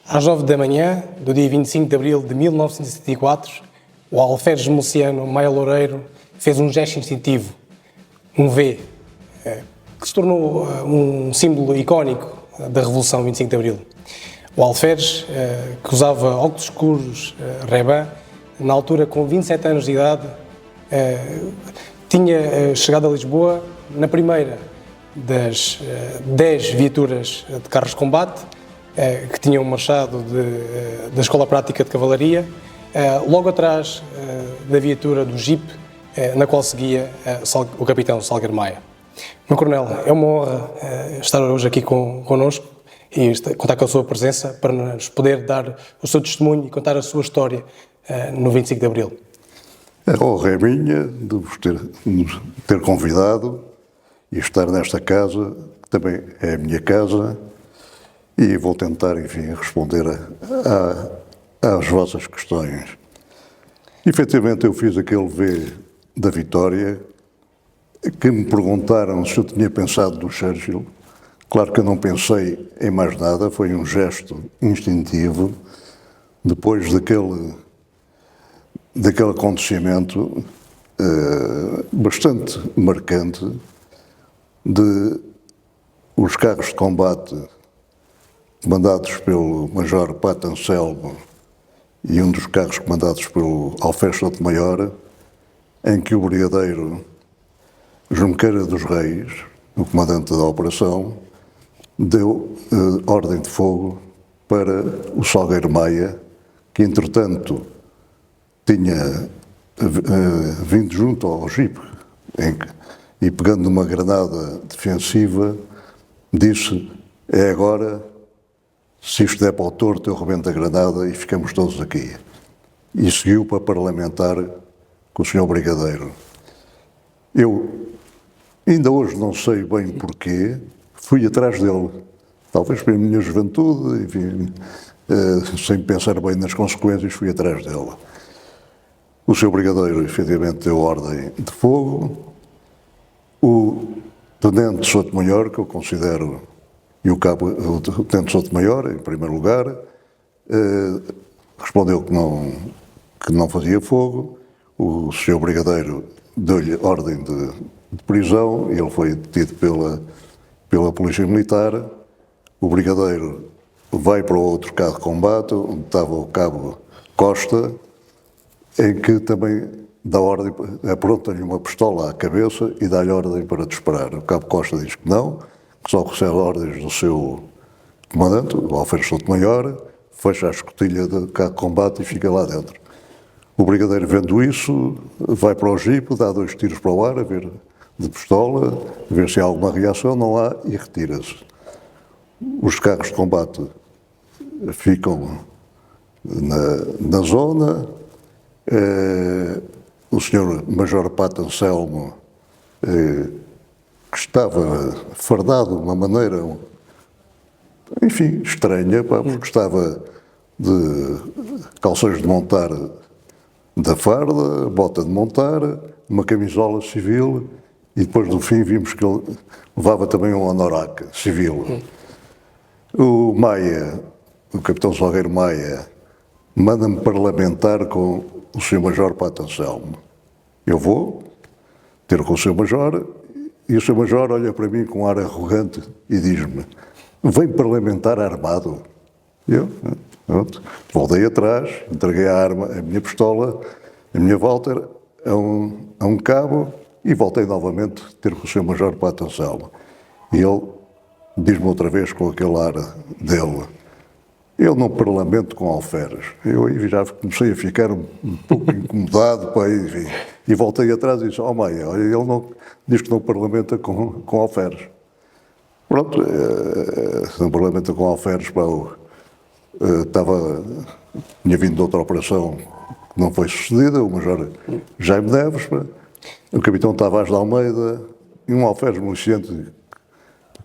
Às 9 da manhã do dia 25 de abril de 1974, o alferes miliciano Maia Loureiro fez um gesto instintivo, um V, que se tornou um símbolo icónico da Revolução 25 de Abril. O alferes, que usava óculos escuros Ray-Ban, na altura com 27 anos de idade, tinha chegado a Lisboa na primeira das 10 viaturas de carros de combate que tinham marchado da Escola Prática de Cavalaria, logo atrás da viatura do Jeep, na qual seguia o capitão Salgueiro Maia. Meu Coronel, é uma honra estar hoje aqui connosco e contar com a sua presença para nos poder dar o seu testemunho e contar a sua história no 25 de Abril. A honra é minha de vos ter convidado e estar nesta casa, que também é a minha casa, e vou tentar, enfim, responder às vossas questões. Efetivamente, eu fiz aquele V da Vitória, que me perguntaram se eu tinha pensado no Churchill. Claro que eu não pensei em mais nada, foi um gesto instintivo, depois daquele acontecimento bastante marcante de os carros de combate comandados pelo Major Pato Anselmo e um dos carros comandados pelo alferes Sotomayor, em que o brigadeiro Junqueira dos Reis, o comandante da operação, deu ordem de fogo para o Salgueiro Maia, que entretanto tinha vindo junto ao Jeep e pegando uma granada defensiva, disse: é agora, se isto der para o torto, eu rebento a granada e ficamos todos aqui. E seguiu para parlamentar com o Sr. Brigadeiro. Eu ainda hoje não sei bem porquê, fui atrás dele, talvez pela minha juventude, enfim, sem pensar bem nas consequências, fui atrás dele. O Sr. Brigadeiro, efetivamente, deu ordem de fogo. O Tenente Sotomayor, que eu considero, e o Tenente Sotomayor, em primeiro lugar, respondeu que não fazia fogo. O Sr. Brigadeiro deu-lhe ordem de prisão e ele foi detido pela Polícia Militar. O Brigadeiro vai para o outro carro de combate, onde estava o Cabo Costa, em que também dá ordem, apronta-lhe uma pistola à cabeça e dá-lhe ordem para disparar. O Cabo Costa diz que não, que só recebe ordens do seu comandante, o alferes Sotomayor, fecha a escotilha do carro de combate e fica lá dentro. O brigadeiro, vendo isso, vai para o Jeep, dá 2 tiros para o ar, a ver de pistola, a ver se há alguma reação, não há, e retira-se. Os carros de combate ficam na zona. O Sr. Major Pato Anselmo, que estava fardado de uma maneira, enfim, estranha, porque estava de calções de montar da farda, bota de montar, uma camisola civil, e depois do fim vimos que ele levava também um anorak civil. O Maia, o capitão Salgueiro Maia, manda-me parlamentar com o Sr. Major Pato Anselmo. Eu vou ter com o Sr. Major, e o Sr. Major olha para mim com um ar arrogante e diz-me: vem parlamentar armado? Eu, pronto, voltei atrás, entreguei a arma, a minha pistola, a minha Walter, a um cabo, e voltei novamente ter com o Sr. Major Pato Anselmo. E ele diz-me outra vez com aquele ar dele: eu não parlamento com alferes. Eu aí já comecei a ficar um pouco incomodado, pá, enfim, e voltei atrás e disse: oh Maia, olha, ele não, diz que não parlamenta com alferes. Pronto, se não parlamenta com alferes, pá, tinha vindo de outra operação que não foi sucedida, o Major Jaime Neves, pá, o capitão Tavares de Almeida e um alferes miliciante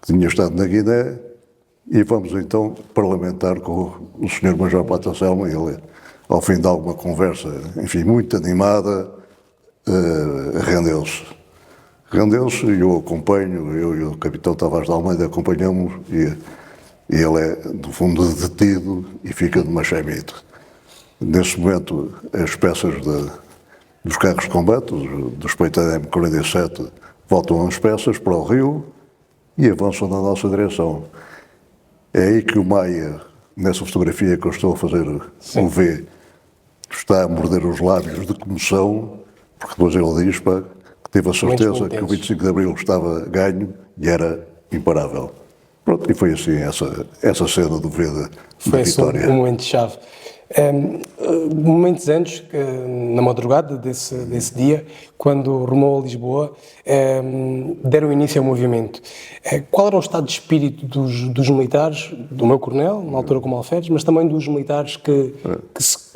que tinha estado na Guiné. E vamos então parlamentar com o Sr. Major Pato Anselmo, e ele, ao fim de alguma conversa, enfim, muito animada, rendeu-se. Rendeu-se e eu acompanho, eu e o capitão Tavares de Almeida acompanhamos, E ele é, no fundo, detido e fica de Machemito. Nesse momento, as peças dos carros de combate, dos PTM 47, voltam as peças para o rio e avançam na nossa direção. É aí que o Maia, nessa fotografia que eu estou a fazer, o V, está a morder os lábios de comoção, porque depois ele diz que teve a certeza que o 25 de Abril estava ganho e era imparável. Pronto, e foi assim essa cena do V da vitória. Foi um momento-chave. Momentos antes, na madrugada desse dia, quando rumou a Lisboa, deram início ao movimento. Qual era o estado de espírito dos militares, do meu coronel, na altura como alferes, mas também dos militares que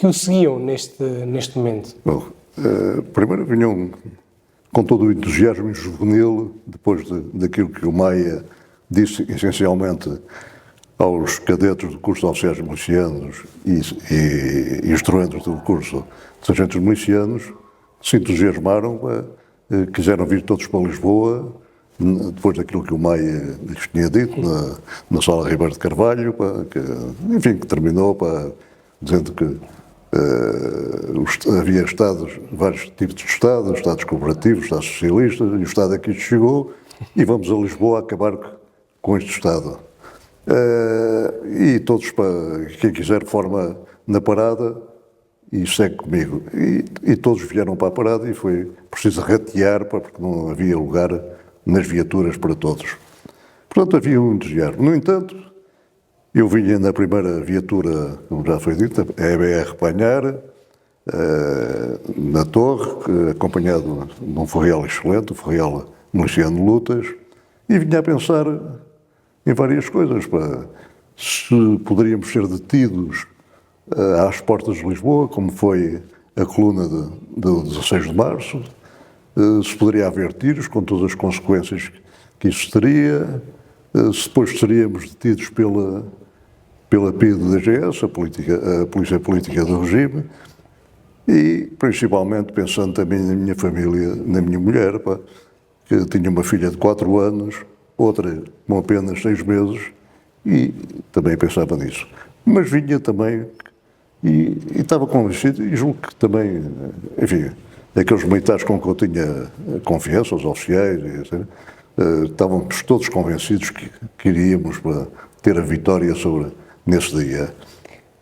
o seguiam neste momento? Bom, primeiro vinham com todo o entusiasmo juvenil, depois daquilo que o Maia disse essencialmente aos cadetes do curso de auxiliares milicianos e instrumentos do curso de sargentos milicianos, se entusiasmaram, quiseram vir todos para Lisboa, depois daquilo que o Maia lhes tinha dito na sala Ribeiro de Carvalho, que terminou dizendo que havia estados, vários tipos de estados, estados cooperativos, estados socialistas, e o estado aqui chegou e vamos a Lisboa acabar com este estado. E todos, quem quiser, forma na parada e segue comigo. E todos vieram para a parada e foi preciso ratear, porque não havia lugar nas viaturas para todos. Portanto, havia um entusiasmo. No entanto, eu vinha na primeira viatura, como já foi dito, a EBR Panhar, na torre, acompanhado de um forreal excelente, o forreal miliciano Lutas, e vinha a pensar em várias coisas, se poderíamos ser detidos às portas de Lisboa, como foi a coluna do 16 de março, se poderia haver tiros, com todas as consequências que isso teria, se depois seríamos detidos pela PIDE da DGS, a Polícia Política do Regime, e principalmente pensando também na minha família, na minha mulher, que tinha uma filha de 4 anos, outra com apenas 6 meses, e também pensava nisso. Mas vinha também, e estava convencido, e julgo que também, enfim, aqueles militares com que eu tinha confiança, os oficiais, estávamos todos convencidos que iríamos ter a vitória nesse dia.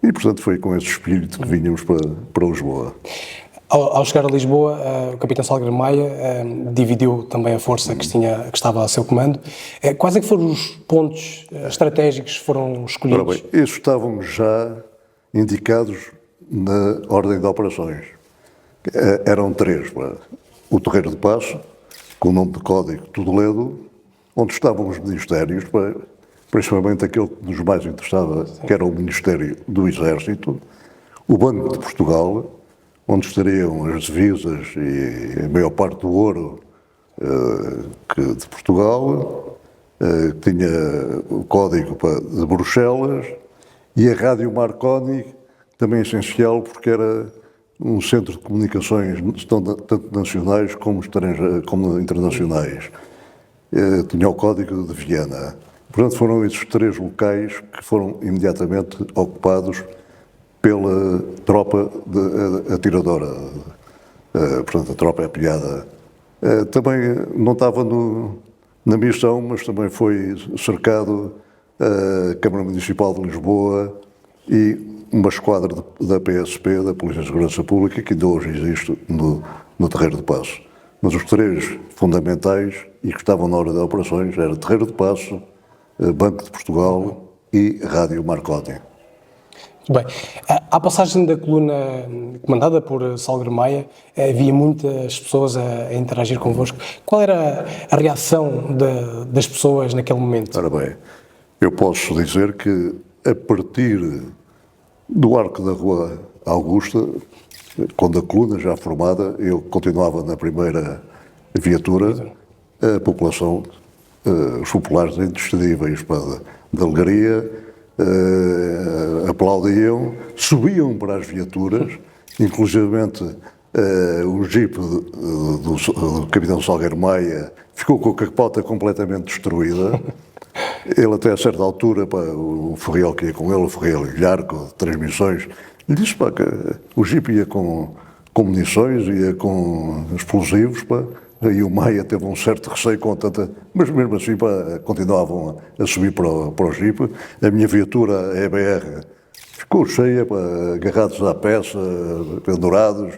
E, portanto, foi com esse espírito que vínhamos para Lisboa. Ao chegar a Lisboa, o capitão Salgueiro Maia dividiu também a força que estava a seu comando. Quais é que foram os pontos estratégicos que foram escolhidos? Ora bem, esses estavam já indicados na ordem de operações. Eram 3. O Terreiro de Paço, com o nome de código Toledo, onde estavam os ministérios, principalmente aquele que nos mais interessava, que era o Ministério do Exército, o Banco de Portugal, onde estariam as divisas e a maior parte do ouro de Portugal, que tinha o código de Bruxelas, e a Rádio Marconi, também essencial, porque era um centro de comunicações tanto nacionais como internacionais. Tinha o código de Viena. Portanto, foram esses 3 locais que foram imediatamente ocupados pela tropa atiradora, portanto, a tropa apiada. Também não estava na missão, mas também foi cercado a Câmara Municipal de Lisboa e uma esquadra da PSP, da Polícia de Segurança Pública, que ainda hoje existe no Terreiro de Paço. Mas os 3 fundamentais e que estavam na hora de operações eram Terreiro de Paço, Banco de Portugal e Rádio Marconi. Bem, à passagem da coluna comandada por Salgueiro Maia, havia muitas pessoas a interagir convosco. Qual era a reação das pessoas naquele momento? Ora bem, eu posso dizer que a partir do Arco da Rua Augusta, quando a coluna já formada, eu continuava na primeira viatura, a população, os populares indistinguíveis da Algaria, aplaudiam, subiam para as viaturas, inclusivamente o jipe do capitão Salgueiro Maia ficou com a capota completamente destruída, Ele até a certa altura, pá, o Ferreira que ia com ele, o Ferreira Guilhar, com transmissões, lhe disse, pá, que o Jeep ia com munições, ia com explosivos, pá. Aí o Maia teve um certo receio com tanta... Mas mesmo assim, pá, continuavam a subir para o Jeep. A minha viatura, a EBR, ficou cheia, pá, agarrados à peça, pendurados.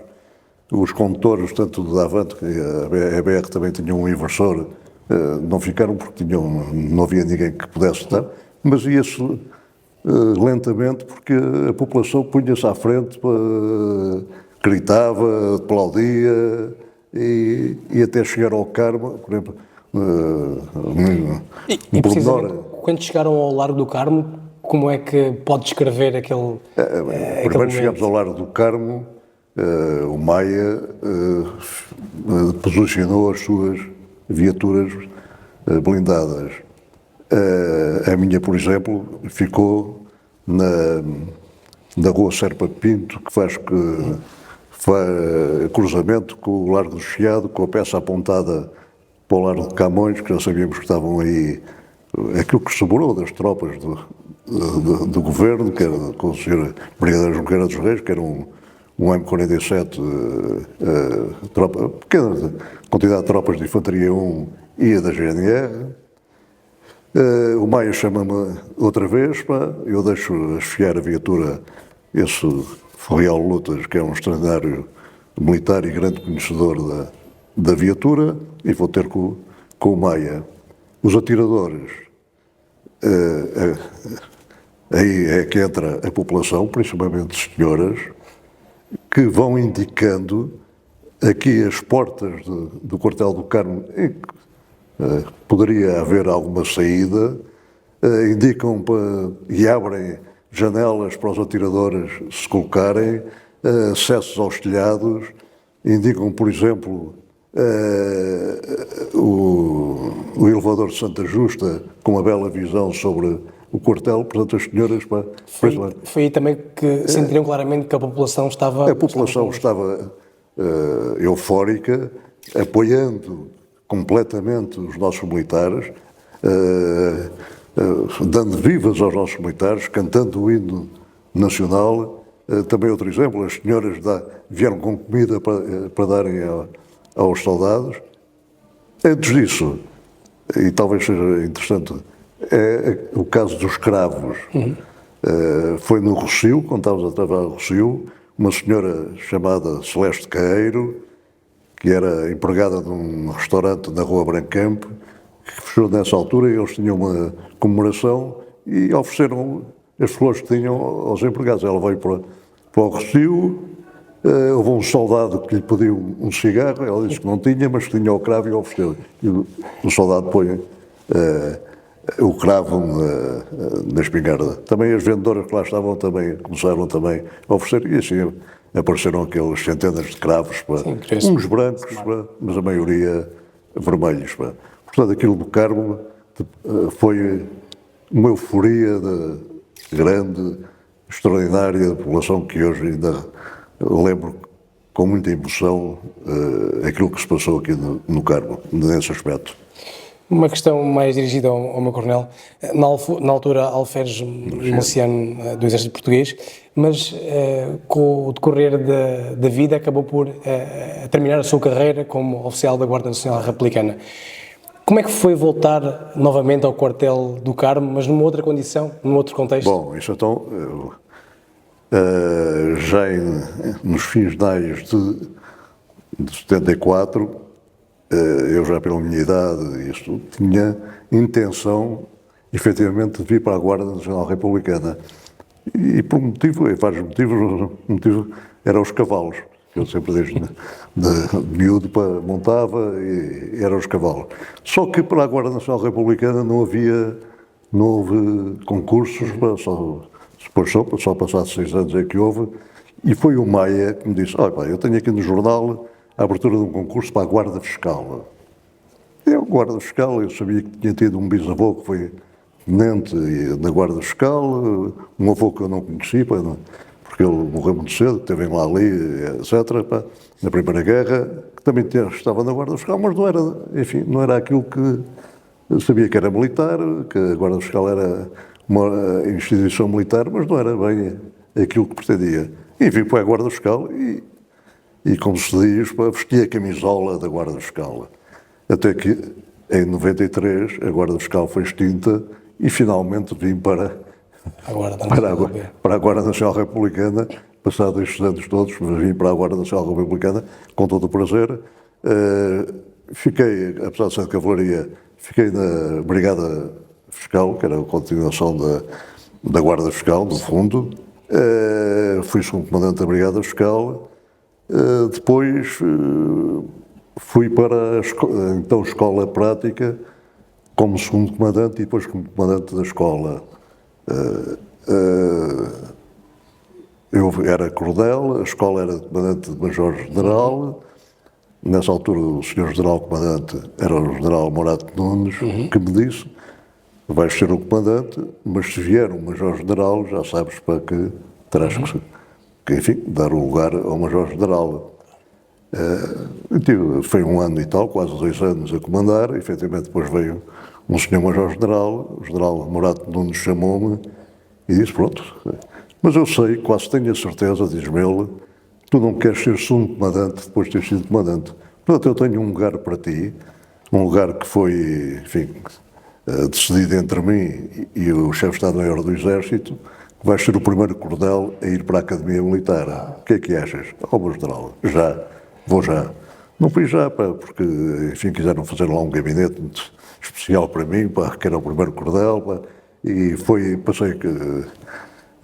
Os condutores, tanto da Avante, que a EBR também tinha um inversor, não ficaram porque não havia ninguém que pudesse estar, mas ia-se lentamente porque a população punha-se à frente, gritava, aplaudia e até chegar ao Carmo, por exemplo, E precisamente, quando chegaram ao Largo do Carmo, como é que pode descrever aquele primeiro chegámos ao Largo do Carmo, o Maia posicionou as suas viaturas blindadas. A minha, por exemplo, ficou na rua Serpa Pinto, que faz cruzamento com o Largo do Chiado, com a peça apontada para o Largo de Camões, que já sabíamos que estavam aí, aquilo que sobrou das tropas do governo, que era com o Sr. Brigadeiro Junqueira dos Reis, que era um M47, pequena quantidade de tropas de Infantaria 1 e a da GNR. O Maia chama-me outra vez, pá, eu deixo esfiar a viatura, esse Ferreira Lutas, que é um extraordinário militar e grande conhecedor da viatura, e vou ter com o Maia. Os atiradores, aí é que entra a população, principalmente senhoras, que vão indicando aqui as portas do quartel do Carmo, em que poderia haver alguma saída, indicam e abrem janelas para os atiradores se colocarem, acessos aos telhados, indicam, por exemplo, o elevador de Santa Justa com uma bela visão sobre o quartel, portanto as senhoras... Foi aí também que sentiram claramente que a população estava... A população estava eufórica, apoiando completamente os nossos militares, dando vivas aos nossos militares, cantando o hino nacional. Também outro exemplo, as senhoras vieram com comida para darem aos soldados. Antes disso, e talvez seja interessante, é o caso dos cravos. Foi no Rossio, quando estávamos a trabalhar no Rossio, uma senhora chamada Celeste Caeiro, que era empregada de um restaurante na Rua Brancamp, que fechou nessa altura, e eles tinham uma comemoração e ofereceram as flores que tinham aos empregados. Ela veio para o Rossio, houve um soldado que lhe pediu um cigarro, ela disse que não tinha, mas que tinha o cravo e ofereceu. E o soldado põe o cravo na espingarda. Também as vendedoras que lá estavam começaram também a oferecer, e assim apareceram aqueles centenas de cravos, uns brancos, mas a maioria vermelhos. Portanto, aquilo do Carmo foi uma euforia grande, extraordinária, da população, que hoje ainda lembro com muita emoção aquilo que se passou aqui no Carmo, nesse aspecto. Uma questão mais dirigida ao meu coronel. Na altura, alferes miliciano do Exército Português, mas com o decorrer da vida acabou por terminar a sua carreira como oficial da Guarda Nacional Republicana. Como é que foi voltar novamente ao quartel do Carmo, mas numa outra condição, num outro contexto? Bom, isso então, já nos finais de 74, eu já pela minha idade, isto, tinha intenção, efetivamente, de vir para a Guarda Nacional Republicana. E por vários motivos, o motivo era os cavalos. Eu sempre desde de miúdo montava e eram os cavalos. Só que para a Guarda Nacional Republicana não houve concursos, só passados 6 anos é que houve, e foi o Maia que me disse, olha, eu tenho aqui no jornal a abertura de um concurso para a Guarda Fiscal. Eu, Guarda Fiscal, eu sabia que tinha tido um bisavô que foi tenente na Guarda Fiscal, um avô que eu não conhecia, porque ele morreu muito cedo, esteve lá ali, etc., na Primeira Guerra, que também estava na Guarda Fiscal, mas não era, enfim, não era aquilo sabia que era militar, que a Guarda Fiscal era uma instituição militar, mas não era bem aquilo que pretendia. E vim para a Guarda Fiscal e como se diz, vesti a camisola da Guarda Fiscal. Até que, em 93, a Guarda Fiscal foi extinta e finalmente vim para a Guarda Nacional Republicana, passados estes anos todos, vim para a Guarda Nacional Republicana com todo o prazer. Fiquei, apesar de ser de cavalaria, fiquei na Brigada Fiscal, que era a continuação da Guarda Fiscal, no fundo. Fui segundo comandante da Brigada Fiscal. Depois fui para a Escola Prática como segundo comandante e depois como comandante da escola. Eu era coronel, a escola era de comandante de major-general. Nessa altura o senhor general-comandante era o general Morato Nunes, que me disse: vais ser o comandante, mas se vier um major-general já sabes para que terás que, enfim, dar o lugar ao major-general. Foi um ano e tal, quase 2 anos a comandar. Efetivamente depois veio um senhor major-general, o general Morato Nunes chamou-me e disse: pronto, mas eu sei, quase tenho a certeza, diz-me ele, tu não queres ser segundo comandante depois de ter sido comandante. Portanto, eu tenho um lugar para ti, um lugar que foi, enfim, decidido entre mim e o chefe de Estado-Maior do Exército, que vais ser o primeiro coronel a ir para a Academia Militar. O que é que achas? Meu general, já, vou já. Não fui já, porque, enfim, quiseram fazer lá um gabinete muito especial para mim, que era o primeiro coronel, e passei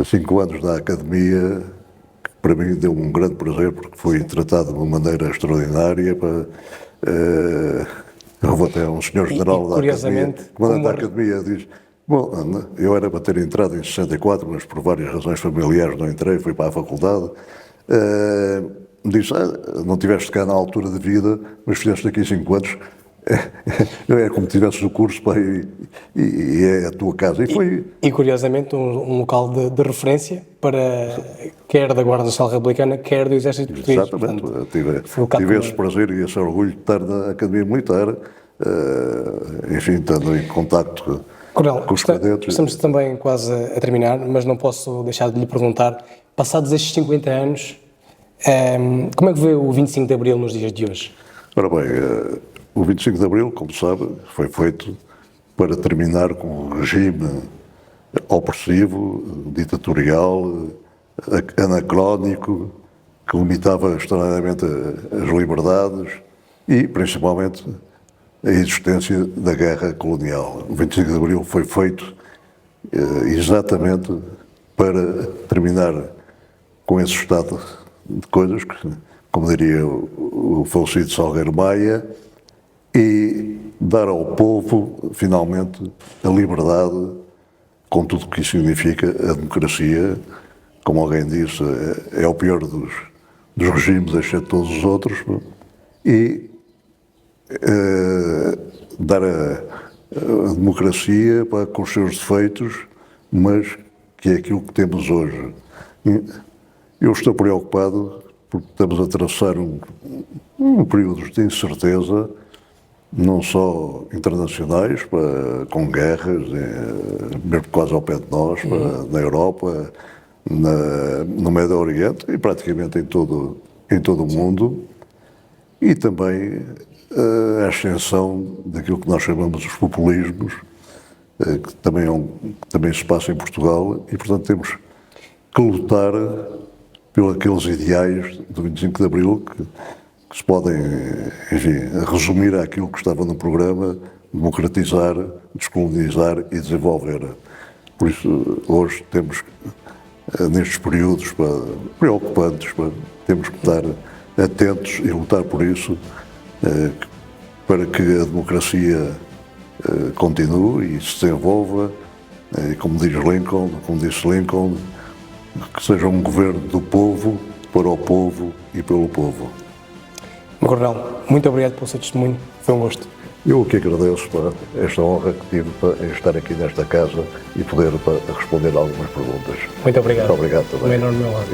5 anos na Academia, que para mim deu um grande prazer, porque fui tratado de uma maneira extraordinária. Houve até um senhor general da Academia, comandante da Academia, diz: bom, eu era para ter entrado em 64, mas por várias razões familiares não entrei, fui para a faculdade. Disse: não tiveste cá na altura de vida, mas fizeste aqui 5 anos. É como se tivesses o curso, e é a tua casa. E curiosamente, um local de referência para quer da Guarda Nacional Republicana, quer do Exército Português. Exatamente. Portanto, tive esse prazer e esse orgulho de estar na Academia Militar, enfim, estando em contacto com os cadetes. Estamos também quase a terminar, mas não posso deixar de lhe perguntar, passados estes 50 anos, como é que vê o 25 de Abril nos dias de hoje? Ora bem, o 25 de Abril, como sabe, foi feito para terminar com um regime opressivo, ditatorial, anacrónico, que limitava extraordinariamente as liberdades e, principalmente, a existência da guerra colonial. O 25 de Abril foi feito exatamente para terminar com esse estado de coisas, como diria o falecido Salgueiro Maia, e dar ao povo, finalmente, a liberdade, com tudo o que isso significa, a democracia. Como alguém disse, é o pior dos regimes, exceto todos os outros, e dar a democracia com os seus defeitos, mas que é aquilo que temos hoje. Eu estou preocupado porque estamos a atravessar um período de incerteza, não só internacionais, com guerras, mesmo quase ao pé de nós, na Europa, no Médio Oriente e praticamente em todo o mundo, e também a ascensão daquilo que nós chamamos os populismos, que também se passa em Portugal, e portanto temos que lutar pelos aqueles ideais do 25 de Abril que se podem, enfim, resumir àquilo que estava no programa: democratizar, descolonizar e desenvolver. Por isso, hoje temos, nestes períodos preocupantes, temos que estar atentos e lutar por isso, para que a democracia continue e se desenvolva, e como disse Lincoln, que seja um governo do povo, para o povo e pelo povo. Coronel, muito obrigado pelo seu testemunho, foi um gosto. Eu que agradeço esta honra que tive em estar aqui nesta casa e poder responder a algumas perguntas. Muito obrigado. Muito obrigado também. Um enorme honra.